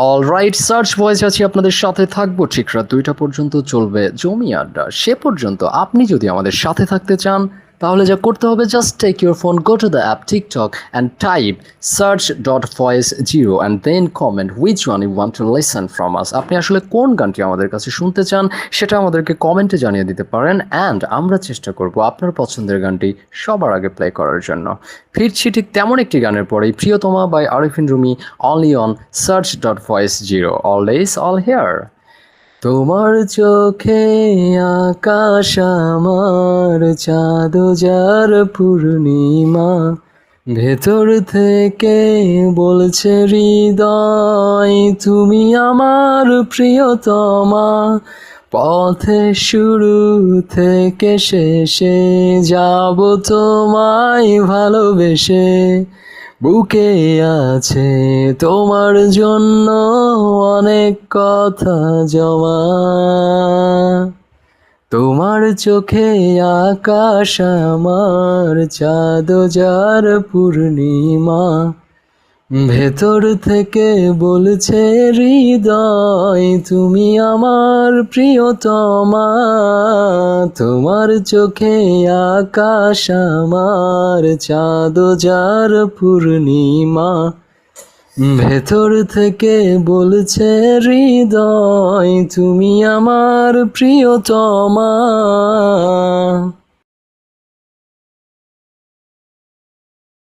Alright, search voice আছি আপনাদের সাথে থাকবো ঠিক রাত 2টা পর্যন্ত চলবে জমি আড্ডা। সে পর্যন্ত আপনি যদি আমাদের সাথে থাকতে চান তাহলে যা করতে হবে, just take your phone, go to the app TikTok and type search.voice0 and then comment which one you want to listen from us. আপনি আসলে কোন গানটি আমাদের কাছে শুনতে চান সেটা আমাদেরকে কমেন্টে জানিয়ে দিতে পারেন, অ্যান্ড আমরা চেষ্টা করব আপনার পছন্দের গানটি সবার আগে প্লে করার জন্য। ফিরছি ঠিক তেমন একটি গানের পরেই, Priyotoma by Arifin Rumi, only on search.voice0, always all here. তোমার চোখে আকাশ আমার, চাঁদ যার পূর্ণিমা, ভেতর থেকে বলছে হৃদয় তুমি আমার প্রিয়তমা। পথে শুরু থেকে শেষে যাব তোমায় ভালোবেসে, বুকে আছে তোমার জন্য অনেক কথা জমা। তোমার চোখে আকাশ আমার, চাঁদ যার পূর্ণিমা, ভেতর থেকে বলছে হৃদয় তুমি আমার প্রিয়তমা। তোমার চোখে আকাশ আমার, চাঁদ যার পূর্ণিমা, ভেতর থেকে বলছে হৃদয় তুমি আমার প্রিয়তমা।